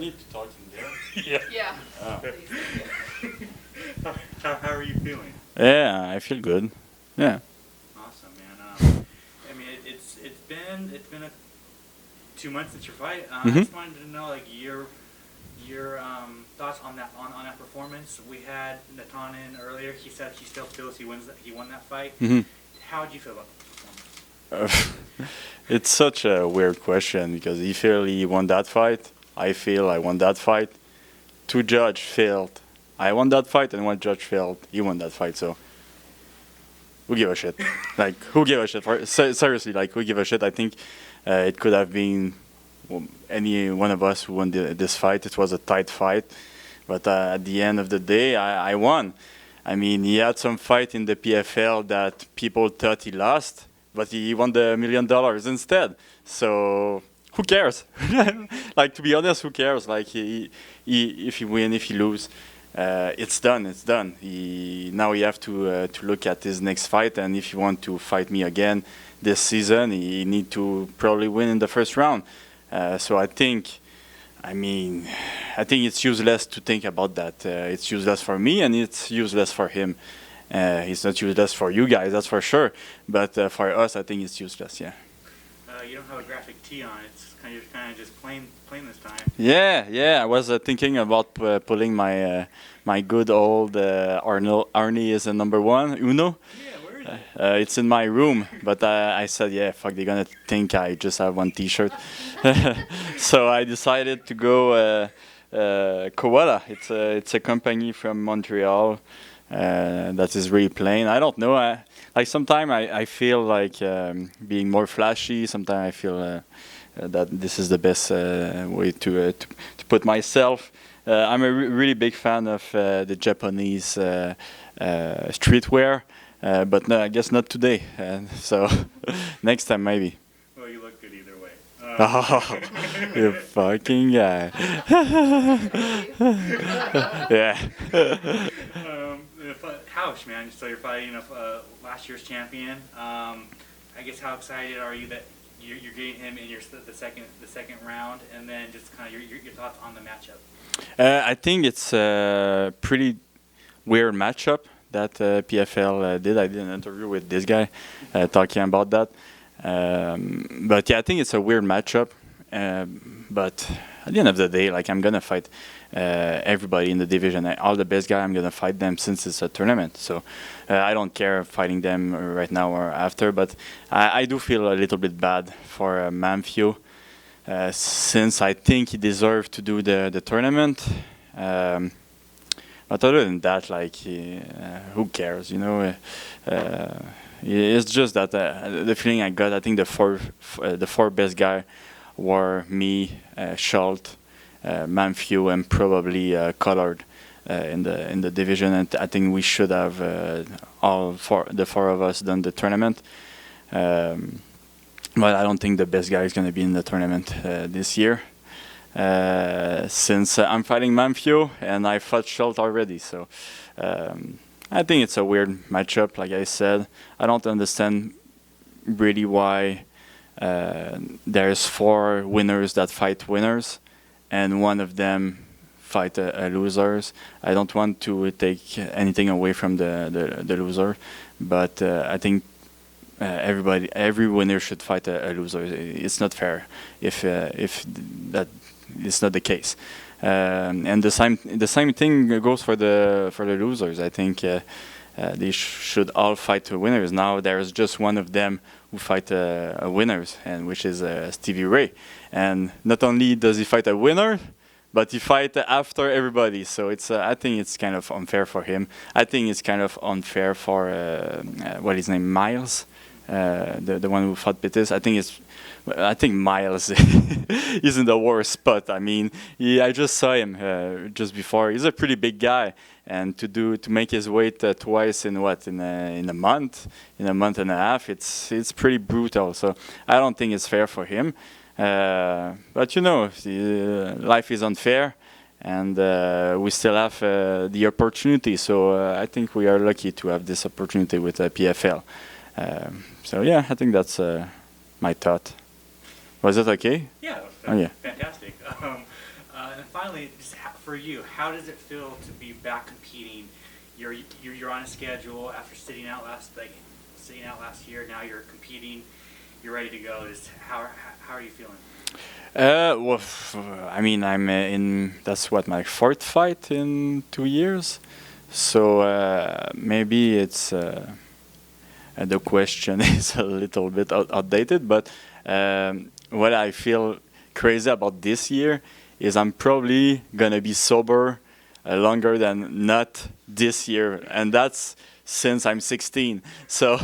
need to talk in there. Yeah. Oh. How are you feeling? Yeah, I feel good. Yeah. Awesome, man. I mean, it's been 2 months since your fight. I just wanted to know like your thoughts on that performance. We had Natan in earlier. He said he still feels he won that fight. How did you feel about the performance? It's such a weird question because he feel he won that fight. I feel I won that fight. Two judge failed. I won that fight, and one judge failed. He won that fight. So who give a shit? Like who give a shit? Seriously, like who give a shit? I think it could have been any one of us who won this fight. It was a tight fight, but at the end of the day, I won. I mean, he had some fight in the PFL that people thought he lost, but he won the $1 million instead. So who cares? Like, to be honest, who cares? Like, if he win, if he lose, it's done. It's done. Now he have to look at his next fight, and if he want to fight me again this season, he need to probably win in the first round. So I think it's useless to think about that. It's useless for me, and it's useless for him. It's not useless for you guys, that's for sure. But for us, I think it's useless. Yeah. You don't have a graphic tee on. It's kind of just plain this time. Yeah. I was thinking about pulling my good old Arnie is a number one Uno. Yeah, where is it? It's in my room, but I said, yeah, fuck, they're gonna think I just have one T-shirt. So I decided to go Koala. It's a company from Montreal that is really plain. I don't know. Like sometimes I feel like being more flashy. Sometimes I feel that this is the best way to put myself. I'm a really big fan of the Japanese streetwear. But no, I guess not today. So next time maybe. Well, you look good either way. Oh, you fucking guy. Yeah. Hausch, man. So you're fighting last year's champion. I guess how excited are you that you're getting him in the second round, and then just kind of your thoughts on the matchup? I think it's a pretty weird matchup that PFL did. I did an interview with this guy talking about that. But yeah, I think it's a weird matchup. But at the end of the day, like I'm gonna fight everybody in the division. All the best guys, I'm gonna fight them since it's a tournament. So I don't care fighting them right now or after. But I do feel a little bit bad for Manfio since I think he deserved to do the tournament. But other than that, like, who cares, you know? It's just that the feeling I got. I think the four best guys were me, Schultz, Manfio, and probably Collard in the division. And I think we should have the four of us done the tournament. But I don't think the best guy is going to be in the tournament this year. Since I'm fighting Manfio and I fought Schultz already, so I think it's a weird matchup. Like I said, I don't understand really why there's 4 winners that fight winners, and one of them fight a losers. I don't want to take anything away from the loser, but I think every winner should fight a loser. It's not fair if that. It's not the case, and the same thing goes for the losers. I think they should all fight winners. Now there's just one of them who fight winners, and which is Stevie Ray. And not only does he fight a winner, but he fight after everybody. So it's I think it's kind of unfair for him. I think it's kind of unfair for what his name, Miles, the one who fought Pettis. I think Miles is in the worst spot. I mean, I just saw him just before. He's a pretty big guy, and to make his weight twice in a month and a half, it's pretty brutal. So I don't think it's fair for him. But you know, life is unfair, and we still have the opportunity. So I think we are lucky to have this opportunity with PFL. So yeah, I think that's my thought. Was that okay? Yeah, oh, yeah. Fantastic. finally, just for you, how does it feel to be back competing? You're on a schedule after sitting out last year. Now you're competing. You're ready to go. Just how are you feeling? Well, I mean, I'm in. That's what my fourth fight in 2 years. So maybe it's the question is a little bit outdated. But what I feel crazy about this year is I'm probably gonna be sober longer than not this year, and that's since I'm 16. So,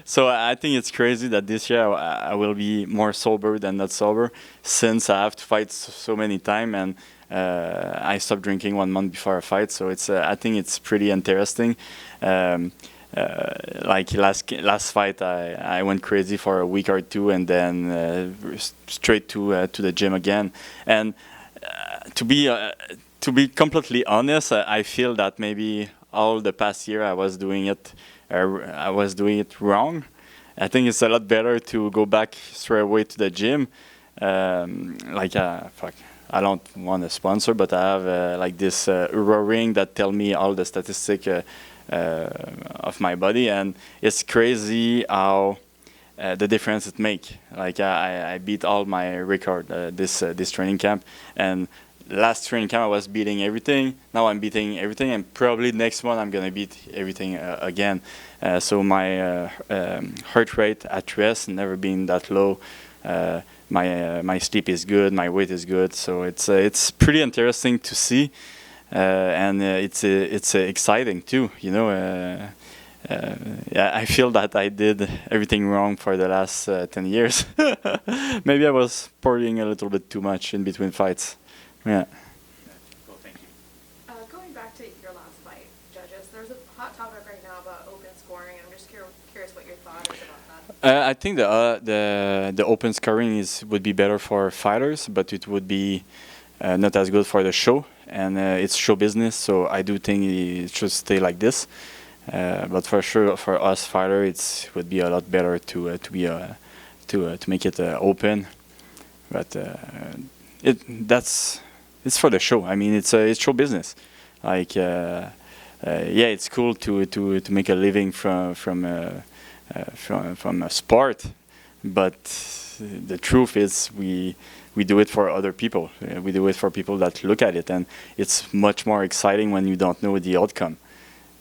so I think it's crazy that this year I will be more sober than not sober, since I have to fight so many times, and I stopped drinking 1 month before a fight. So it's I think it's pretty interesting. Like last fight, I went crazy for a week or two, and then straight to the gym again. And to be completely honest, I feel that maybe all the past year I was doing it wrong. I think it's a lot better to go back straight away to the gym. Fuck, I don't want a sponsor, but I have like this Euro ring that tell me all the statistics of my body, and it's crazy how the difference it make. Like I beat all my record this training camp, and last training camp I was beating everything. Now I'm beating everything, and probably next one I'm gonna beat everything again. So my heart rate at rest never been that low. My sleep is good, my weight is good. So it's pretty interesting to see, and it's exciting too. You know, yeah, I feel that I did everything wrong for the last 10 years. Maybe I was partying a little bit too much in between fights. Yeah. Cool, thank you. Going back to your last fight, judges, there's a hot topic right now about open scoring. I'm just curious what your thought is about that. I think the open scoring would be better for fighters, but it would be not as good for the show, and it's show business. So I do think it should stay like this. But for sure, for us fighter, it would be a lot better to make it open. But it's for the show. I mean, it's show business. Like, yeah, it's cool to make a living from a sport, but the truth is we do it for other people. We do it for people that look at it, and it's much more exciting when you don't know the outcome.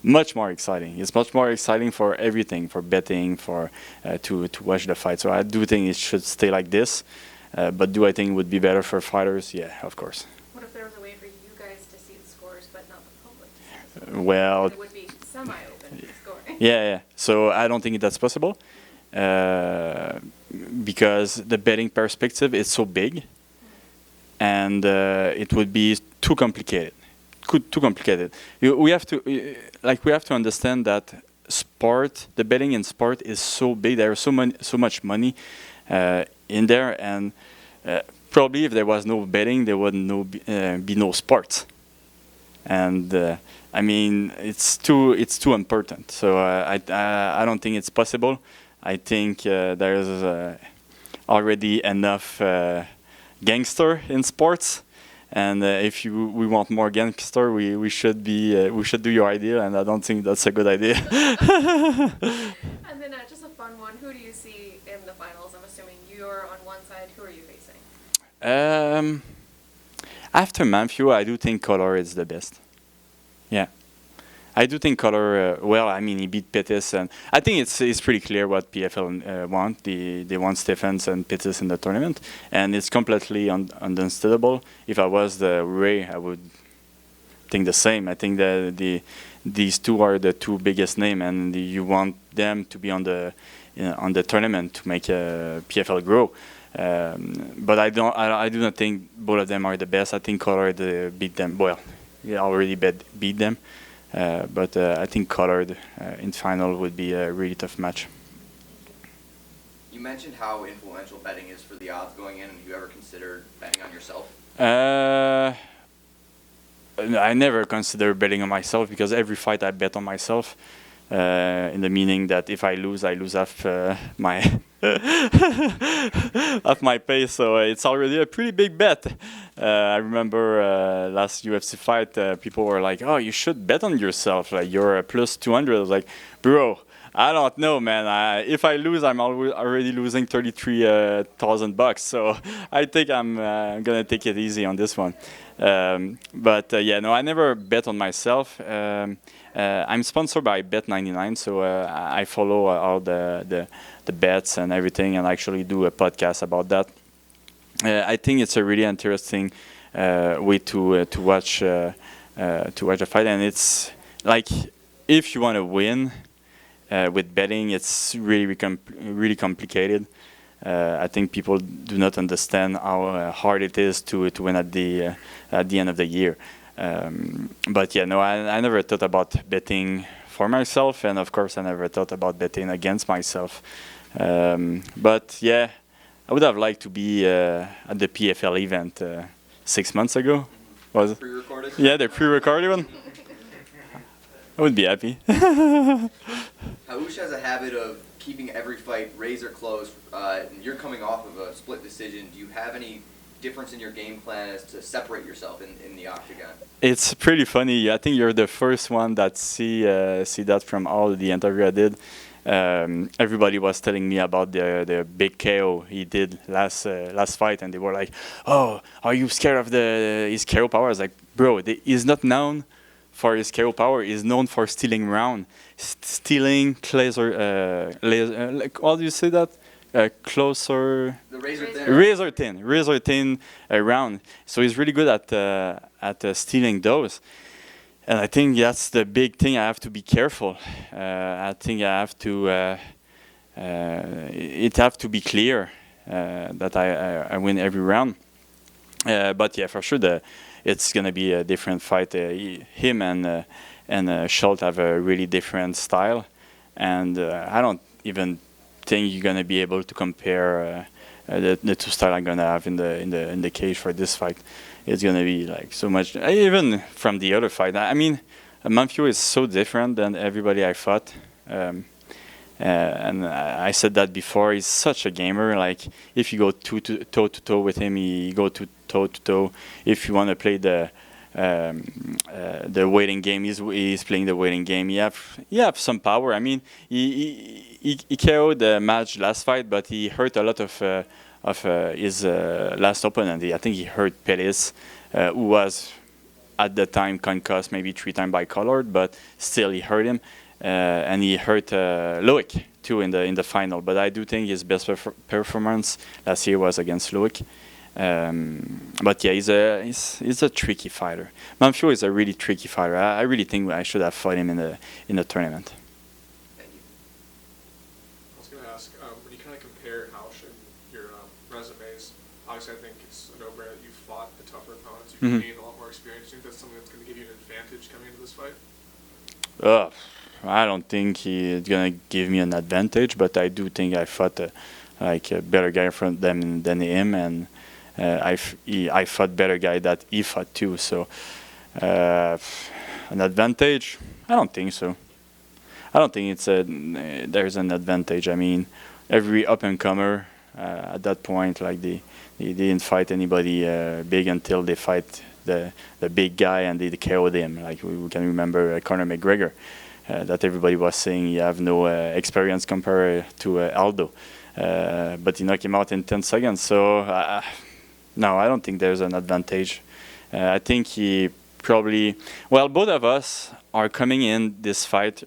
Much more exciting. It's much more exciting for everything, for betting, for to watch the fight. So I do think it should stay like this. But do I think it would be better for fighters? Yeah, of course. What if there was a way for you guys to see the scores, but not the public to see the scores? Well, it would be semi-open scoring. Yeah. So I don't think that's possible, because the betting perspective is so big, and it would be too complicated. Too complicated. We have to understand that the betting in sport is so big. There's so much money in there, and probably if there was no betting, there would be no sports. And I mean, it's too important. So I don't think it's possible. I think there's already enough gangster in sports. And if we want more gangster, we should do your idea, and I don't think that's a good idea. And then just a fun one. Who do you see in the finals? I'm assuming you're on one side. Who are you facing? After Manfio, I do think Color is the best. Yeah, I do think Color. Well, I mean, he beat Pettis, and I think it's pretty clear what PFL want. They want Stephens and Pettis in the tournament, and it's completely understandable. If I was the Ray, I would think the same. I think that these two are the two biggest names, and you want them to be on the tournament to make PFL grow. But I do not think both of them are the best. I think Color beat them. Well, he already beat them. But I think Colored in final would be a really tough match. You mentioned how influential betting is for the odds going in, and have you ever considered betting on yourself? I never consider betting on myself, because every fight I bet on myself. in the meaning that if I lose half my half my pay. So it's already a pretty big bet. I remember last UFC fight, people were like, "Oh, you should bet on yourself. Like you're a plus 200." I was like, "Bro, I don't know, man. If I lose, I'm already losing $33,000. So I think I'm gonna take it easy on this one." But yeah, no, I never bet on myself. I'm sponsored by Bet99, so I follow all the bets and everything, and actually do a podcast about that. I think it's a really interesting way to watch a fight, and it's like if you want to win. With betting, it's really complicated. I think people do not understand how hard it is to win at the end of the year. But yeah, no, I never thought about betting for myself, and of course, I never thought about betting against myself. But yeah, I would have liked to be at the PFL event 6 months ago. Was it? Pre-recorded? Yeah, the pre-recorded one. I would be happy. Haoush has a habit of keeping every fight razor close. And you're coming off of a split decision. Do you have any difference in your game plan as to separate yourself in the octagon? It's pretty funny. I think you're the first one that see that from all the interview I did. Everybody was telling me about the big KO he did last fight, and they were like, "Oh, are you scared of his KO power?" I was like, "Bro, he's not known for his KO power. He's known for stealing round, stealing laser. Like, how do you say that? Closer. The Razor thin round. So he's really good at stealing those. And I think that's the big thing. I have to be careful. I think I have to. It have to be clear that I win every round. But yeah, for sure, it's gonna be a different fight. Him and Schultz have a really different style, and I don't even think you're gonna be able to compare the two styles I'm gonna have in the cage for this fight. It's gonna be like so much. Even from the other fight, I mean, Manfio is so different than everybody I fought. And I said that before. He's such a gamer. Like if you go toe to toe with him, he go toe to toe. If you want to play the waiting game, he's playing the waiting game. He have some power. I mean, he KO'd the match last fight, but he hurt a lot of his last opponent. I think he hurt Pettis, who was at the time concussed maybe 3 times by colored, but still he hurt him. And he hurt Loic too in the final. But I do think his best performance last year was against Loic. But yeah, he's a tricky fighter. Manfio is a really tricky fighter. I really think I should have fought him in the tournament. Thank you. I was going to ask, when you kind of compare Haoush and your resumes, obviously I think it's a no-brainer that you've fought the tougher opponents. You've gained a lot more experience. Do you think that's something that's going to give you an advantage coming into this fight? I don't think he's gonna give me an advantage, but I do think I fought a better guy from them than him, and I fought better guy that he fought too. So an advantage? I don't think so. I don't think there's an advantage. I mean, every up and comer at that point, like they didn't fight anybody big until they fight the big guy and they KO'd him. Like we can remember Conor McGregor. That everybody was saying he have no experience compared to Aldo, but he knocked him out in 10 seconds. So no, I don't think there's an advantage. I think he probably, well, both of us are coming in this fight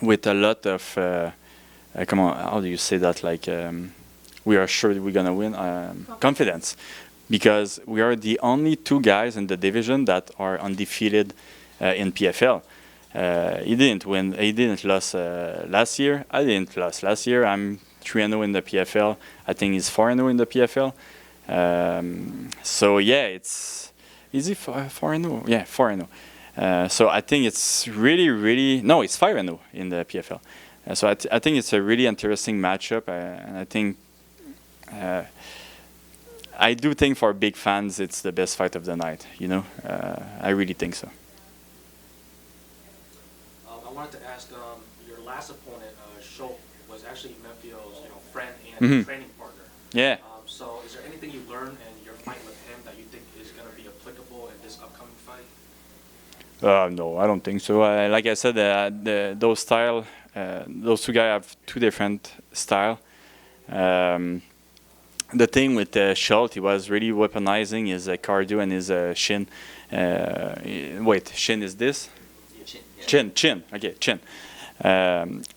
with a lot of come on, how do you say that? Like we are sure that we're gonna win. Confidence, because we are the only 2 guys in the division that are undefeated in PFL. He didn't win. He didn't lose last year. I didn't lose last year. I'm 3-0 in the PFL. I think he's 4-0 in the PFL. So yeah, it's easy 4-0. Yeah, 4-0. So I think it's really no, it's 5-0 in the PFL. So I think it's a really interesting matchup, and I think I do think for big fans it's the best fight of the night. You know, I really think so. I wanted to ask, your last opponent, Schultz, was actually Menfio's friend and training partner. Yeah. So is there anything you learned in your fight with him that you think is going to be applicable in this upcoming fight? No, I don't think so. Like I said, those two guys have two different style. The thing with Schultz, he was really weaponizing his cardio and his shin. Wait, shin is this? Chin. Okay, chin.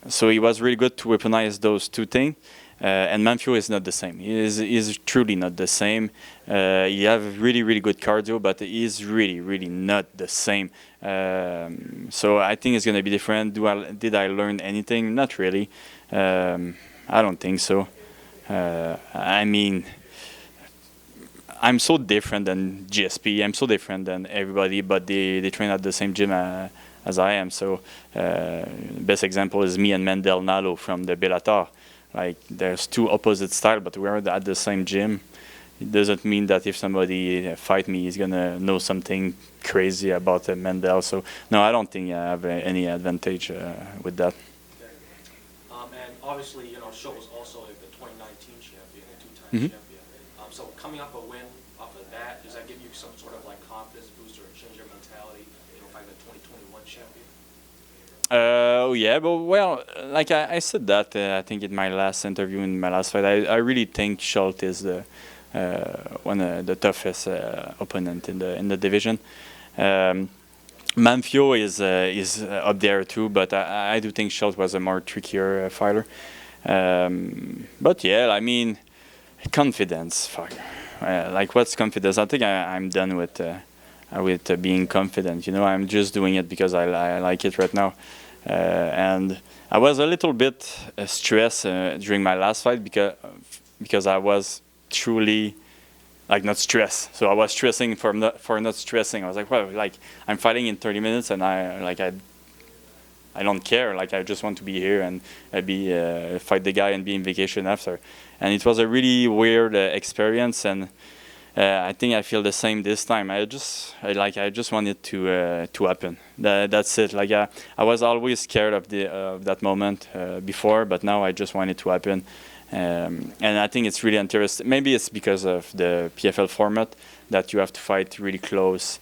So he was really good to weaponize those two things. And Manfio is not the same. He is truly not the same. He have really good cardio, but he is really not the same. So I think it's gonna be different. Did I learn anything? Not really. I don't think so. I mean, I'm so different than GSP. I'm so different than everybody, but they train at the same gym as I am. So best example is me and Mendel Nalo from the Bellator. Like there's two opposite styles, but we're at the same gym. It doesn't mean that if somebody fight me, he's gonna know something crazy about Mendel. So no, I don't think I have any advantage with that. And obviously, Schultz was also the 2019 champion, a two-time champion. So coming off a win off of that, does that give you some sort of like confidence booster or change your mentality, fighting the 2021 champion? Yeah, but well, like I said that I think in my last interview, in my last fight, I really think Schultz is one of the toughest opponent in the division. Manfio is up there too, but I do think Schultz was a more trickier fighter. But yeah, I mean, confidence. Fuck. Like what's confidence? I think I'm done with being confident. I'm just doing it because I like it right now. And I was a little bit stressed during my last fight because I was truly not stressed. So I was stressing for not stressing. I was like, well, I'm fighting in 30 minutes and I don't care. I just want to be here and fight the guy and be in vacation after. And it was a really weird experience, and I think I feel the same this time. I just want it to happen. That's it. I was always scared of that moment before, but now I just want it to happen. And I think it's really interesting. Maybe it's because of the PFL format that you have to fight really close,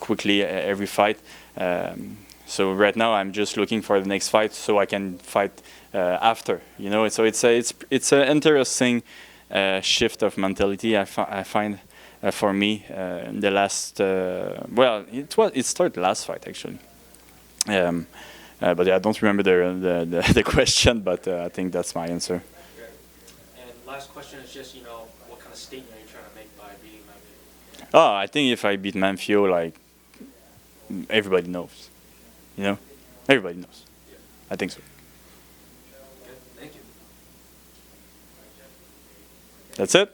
quickly every fight. So right now I'm just looking for the next fight so I can fight after. So it's an interesting shift of mentality. I find for me in the last it started last fight actually. But I don't remember the question, but I think that's my answer. And last question is just what kind of statement are you trying to make by beating Manfio? Oh, I think if I beat Manfio, everybody knows. Everybody knows. Yeah. I think so. Okay, thank you. That's it.